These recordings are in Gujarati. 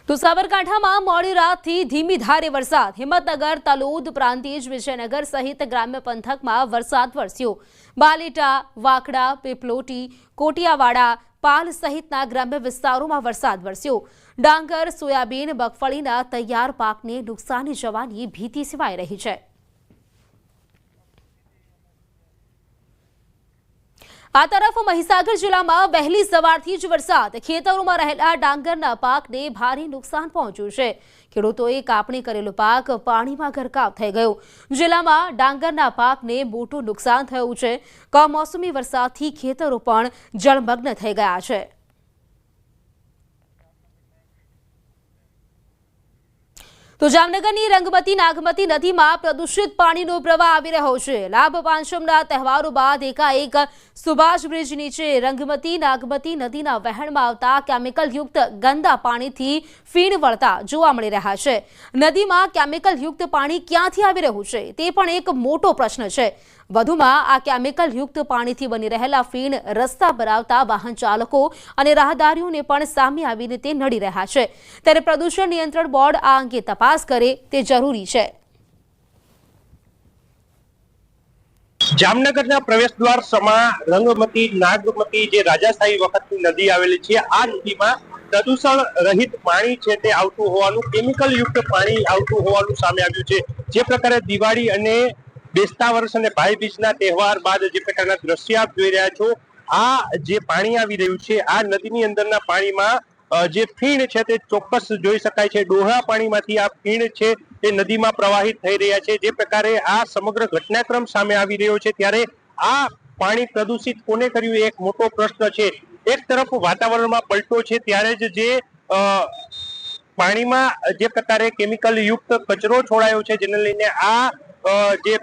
તો સાબરકાંઠામાં મોડી રાતથી ધીમી ધારે વરસાદ। હિંમતનગર, તલોદ, પ્રાંતિજ, વિજયનગર સહિત ગ્રામ્ય પંથકમાં વરસાદ વરસ્યો। બાલેટા, વાકડા, પીપલોટી, કોટિયાવાડા, પાલ સહિતના ગ્રામ્ય વિસ્તારોમાં વરસાદ વરસ્યો। ડાંગર, સોયાબીન, મગફળીના તૈયાર પાકને નુકસાની જવાની ભીતિ સેવાઈ રહી છે। આ તરફ મહીસાગર જિલ્લામાં વહેલી સવારથી જ વરસાદ ખેતરોમાં રહેલા ડાંગરના પાકને ભારે નુકસાન પહોંચ્યું છે। ખેડૂતોએ કાપણી કરેલો પાક પાણીમાં ગરકાવ થઈ ગયો। જિલ્લામાં ડાંગરના પાકને મોટું નુકસાન થયું છે। કમોસમી વરસાદથી ખેતરો પણ જળમગ્ન થઈ ગયા છે। તો જામનગરની રંગમતી નાગમતી નદીમાં પ્રદૂષિત પાણીનો પ્રવાહ આવી રહ્યો છે। લાભ પાંચમના તહેવારો બાદ એકાએક સુભાષ બ્રિજ નીચે રંગમતી નાગમતી નદીના વહેણમાં આવતા કેમિકલયુક્ત ગંદા પાણીથી ફીણ વળતા જોવા મળી રહ્યા છે। નદીમાં કેમિકલયુક્ત પાણી ક્યાંથી આવી રહ્યું છે તે પણ એક મોટો પ્રશ્ન છે। વધુમાં આ કેમિકલયુક્ત પાણીથી બની રહેલા ફીણ રસ્તા પર આવતા વાહન ચાલકો અને રાહદારીઓને પણ સામે આવીને તે નડી રહ્યા છે। ત્યારે પ્રદૂષણ નિયંત્રણ બોર્ડ આ અંગે તપાસ કરે તે જરૂરી છે। જામનગરના પ્રવેશદ્વાર સમા રંગમતી નાગમતી જે રાજાશાહી વખતની નદી આવેલી છે, આ નદીમાં પ્રદૂષણ રહિત પાણી છે તે આવતું હોવાનું, કેમિકલ યુક્ત પાણી આવતું હોવાનું સામે આવ્યું છે। જે પ્રકારે દિવાળી અને બેસતા વર્ષ અને ભાઈ બીજના તહેવાર બાદ જે પ્રકારના દ્રશ્ય આપ જોઈ રહ્યા છો, આ જે પાણી આવી રહ્યું છે આ નદીની અંદરના પાણીમાં જે ફીણ છે તે ચોક્કસ જોઈ શકાય છે। ડોહા પાણીમાંથી આ ફીણ છે તે નદીમાં પ્રવાહિત થઈ રહ્યા છે। જે પ્રકારે આ સમગ્ર ઘટનાક્રમ સામે આવી રહ્યો છે ત્યારે આ પાણી પ્રદૂષિત કોને કર્યું એક મોટો પ્રશ્ન છે। એક તરફ વાતાવરણમાં પલટો છે ત્યારે જ જે પાણીમાં જે પ્રકારે કેમિકલ યુક્ત કચરો છોડાયો છે જેને લઈને આ જે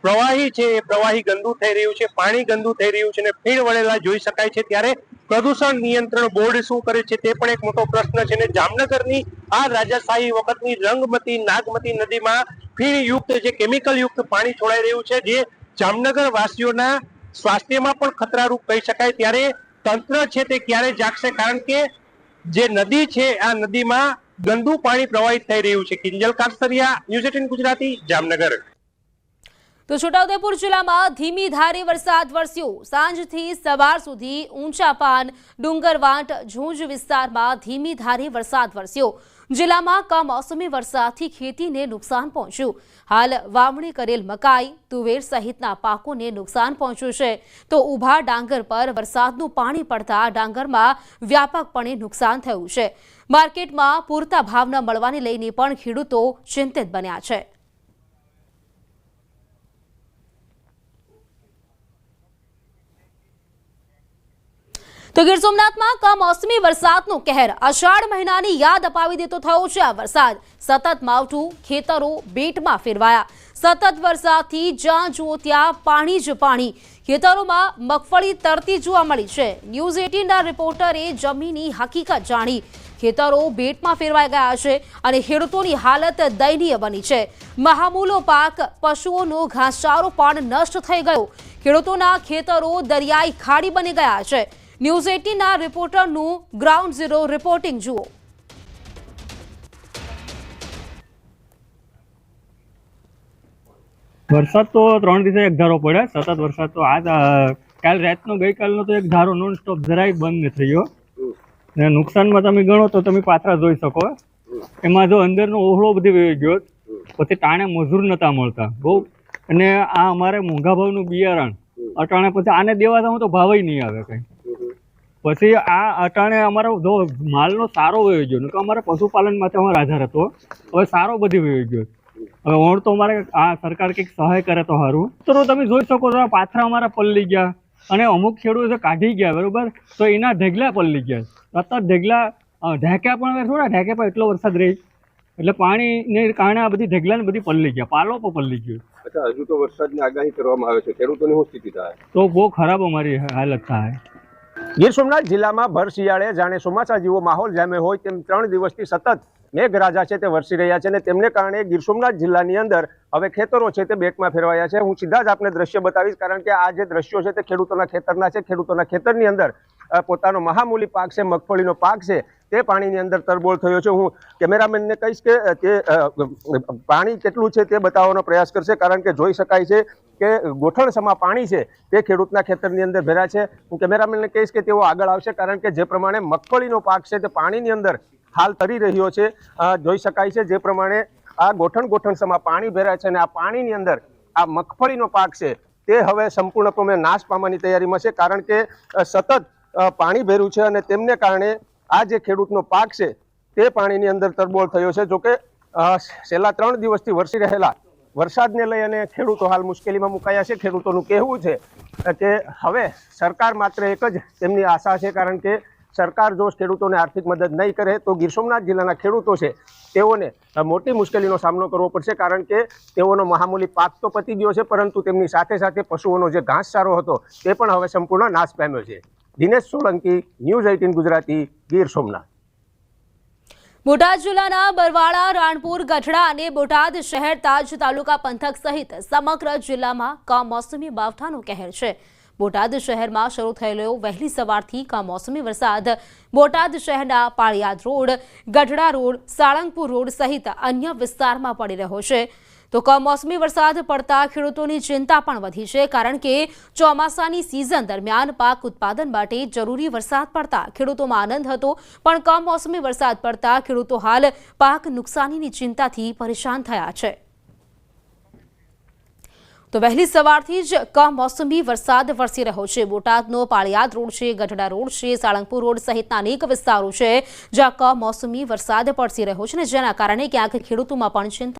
પ્રવાહી છે એ પ્રવાહી ગંદુ થઈ રહ્યું છે, પાણી ગંદુ થઈ રહ્યું છે અને ફીણ વળેલા જોઈ શકાય છે। ત્યારે પ્રદૂષણ નિયંત્રણ બોર્ડ શું કરે છે તે પણ એક મોટો પ્રશ્ન છે। અને જામનગરની આ રાજાશાહી વખતની રંગમતી નાગમતી નદીમાં ફીણ યુક્ત જે કેમિકલ યુક્ત પાણી છોડાઈ રહ્યું છે જે જામનગર વાસીઓના સ્વાસ્થ્યમાં પણ ખતરારૂપ કહી શકાય। ત્યારે તંત્ર છે તે ક્યારે જાગશે, કારણ કે જે નદી છે આ નદીમાં ગંદુ પાણી પ્રવાહિત થઈ રહ્યું છે। કિંજલ કાસરિયા, ન્યૂઝ 18 ગુજરાતી, જામનગર। તો છોટાઉદેપુર જિલ્લામાં ધીમી ધારે વરસાદ વરસ્યો। સાંજથી સવાર સુધી ઊંચા પાન, ડુંગરવાંટ, ઝુંઝ વિસ્તારમાં ધીમી ધારે વરસાદ વરસ્યો। જિલ્લામાં કમોસમી વરસાદથી ખેતીને નુકસાન પહોંચ્યું। હાલ વાવણી કરેલ મકાઈ, તુવેર સહિતના પાકોને નુકસાન પહોંચ્યું છે। તો ઊભા ડાંગર પર વરસાદનું પાણી પડતા ડાંગરમાં વ્યાપકપણે નુકસાન થયું છે। માર્કેટમાં પૂરતા ભાવ ન મળવાને લઈને પણ ખેડૂતો ચિંતિત બન્યા છે। તો ગીર સોમનાથમાં કમોસમી વરસાદનો કહેર અષાઢ મહિનાની યાદ અપાવી દેતો થયો છે આ વરસાદ। સતત માવઠું, ખેતરો બેટમાં ફેરવાયા। સતત વરસાદથી જ્યાં જુઓ ત્યાં પાણી જ પાણી। ખેતરોમાં મગફળી તરતી જોવા મળી છે। ન્યૂઝ 18ના રિપોર્ટરે જમીનની હકીકત જાણી। ખેતરો બેટમાં ફેરવાઈ ગયા છે અને ખેડૂતોની હાલત દયનીય બની છે। મહામૂલો પાક, પશુઓનો ઘાસચારો પણ નષ્ટ થઈ ગયો। ખેડૂતોના ખેતરો દરિયાઈ ખાડી બની ગયા છે। ન્યૂઝ 18ના રિપોર્ટરનું ગ્રાઉન્ડ ઝીરો રિપોર્ટિંગ જુઓ। વરસાદ તો 3 દિવસે એક ધારો પડે સતત વરસાદ। તો આજ કાલ રાતનો ગઈકાલનો તો એક ધારો નોન સ્ટોપ જરાય બંધ નથી થયો। અને નુકસાનમાં તમે ગણો તો તમે પાથરા જોઈ શકો। એમાં જો અંદરનો ઓહળો બધી વહી ગયો, પછી ટાણે મજૂર નતા મળતા બહુ। અને આ અમારે મોંઘા ભાવનું બિયારણ અટાણે પછી આને દેવા જાઉં તો ભાવ નહીં આવે કંઈ। પછી આ અટાણે અમારો જો માલનો સારો વહી ગયો, નકર અમારે પશુપાલન માટે અમારો આધાર હતો, હવે સારો બધી વહી ગયો। હવે ઓણ તો અમારે આ સરકાર કંઈક સહાય કરે તો સારું। તો તમે જોઈ શકો છો પાથરા અમારા પલળી ગયા અને અમુક ખેડૂતો કાઢી ગયા, બરોબર, તો એના ઢગલા પલળી ગયા। અત્યારે ઢગલા ઢાંક્યા પણ થોડા ઢાંક્યા પણ એટલો વરસાદ રહી એટલે પાણીને કારણે આ બધી ઢગલાને બધી પલળી ગયા, પાલો પણ પલળી ગયો। અચ્છા, હજુ તો વરસાદની આગાહી કરવામાં આવે છે, ખેડૂતોની શું સ્થિતિ થાય? તો બહુ ખરાબ અમારી હાલત થાય। ગીર સોમનાથ જિલ્લામાં ભર શિયાળે જાણે ચોમાસા જેવો માહોલ જામ્યો હોય તેમ 3 દિવસથી સતત મેઘરાજા છે તે વરસી રહ્યા છે અને તેમને કારણે ગીર સોમનાથ જિલ્લાની અંદર હવે ખેતરો છે તે બેટમાં ફેરવાયા છે। હું સીધા જ આપને દ્રશ્ય બતાવીશ, કારણ કે આ જે દ્રશ્યો છે તે ખેડૂતોના ખેતરના છે। ખેડૂતોના ખેતરની અંદર પોતાનો મહામૂલી પાક છે, મગફળીનો પાક છે તે પાણીની અંદર તરબોળ થયો છે. હું કેમેરામેનને કહીશ કે તે પાણી કેટલું છે તે બતાવવાનો પ્રયાસ કરશે, કારણ કે જોઈ શકાય છે કે ગોઠણસમા પાણી છે તે ખેડૂતના ખેતરની અંદર ભરાય છે. હું કેમેરામેનને કહીશ કે તેઓ આગળ આવશે, કારણ કે જે પ્રમાણે મગફળીનો પાક છે તે પાણીની અંદર હાલ તરી રહ્યો છે. જોઈ શકાય છે જે પ્રમાણે આ ગોઠણસમા પાણી ભરાય છે અને આ પાણીની અંદર આ મગફળીનો પાક છે તે હવે સંપૂર્ણપણે નાશ પામવાની તૈયારીમાં છે, કારણ કે સતત પાણી ભર્યું છે અને તેમને કારણે આ જે ખેડૂતનો પાક છે તે પાણીની અંદર તરબોળ થયો છે. જોકે છેલ્લા 3 દિવસથી વરસી રહેલા વરસાદને લઈ અને ખેડૂતો હાલ મુશ્કેલીમાં મુકાયા છે. ખેડૂતોનું કહેવું છે કે હવે સરકાર માત્ર એક જ તેમની આશા છે, કારણ કે સરકાર જો ખેડૂતોને આર્થિક મદદ નહીં કરે તો ગીર સોમનાથ જિલ્લાના ખેડૂતો છે તેઓને મોટી મુશ્કેલીનો સામનો કરવો પડશે, કારણ કે તેઓનો મહામૂલી પાક તો પતી ગયો છે, પરંતુ તેમની સાથે સાથે પશુઓનો જે ઘાસચારો હતો તે પણ હવે સંપૂર્ણ નાશ પામ્યો છે. દિનેશ સોલંકી, ન્યૂઝ 18 ગુજરાતી, ગીર સોમનાથ. બોટાદ જિલ્લાના બરવાળા, રાણપુર, ગઢડા અને બોટાદ શહેર તાજ તાલુકા પંથક સહિત સમગ્ર જિલ્લામાં કમોસમી માવઠાનો કહેર છે. બોટાદ શહેરમાં શરૂ થયેલો વહેલી સવારથી કમોસમી વરસાદ બોટાદ શહેરના Paliyad road, Gadhada road, Salangpur road સહિત અન્ય વિસ્તારમાં પડી રહ્યો છે. તો કમોસમી વરસાદ પડતા ખેડૂતોની ચિંતા પણ વધી છે, કારણ કે ચોમાસાની સિઝન દરમિયાન પાક ઉત્પાદન માટે જરૂરી વરસાદ પડતા ખેડૂતોમાં આનંદ હતો, પણ કમોસમી વરસાદ પડતા ખેડૂતો હાલ પાક નુકસાનીની ચિંતાથી પરેશાન થયા છે. તો વહેલી સવારથી જ કમોસમી વરસાદ વરસી રહ્યો છે. બોટાદનો પાળિયાદ રોડ છે, ગઢડા રોડ છે, સાળંગપુર રોડ સહિતના અનેક વિસ્તારો છે જ્યાં કમોસમી વરસાદ પડસી રહ્યો છે, ને જેના કારણે ક્યાંક ખેડૂતોમાં પણ ચિંતા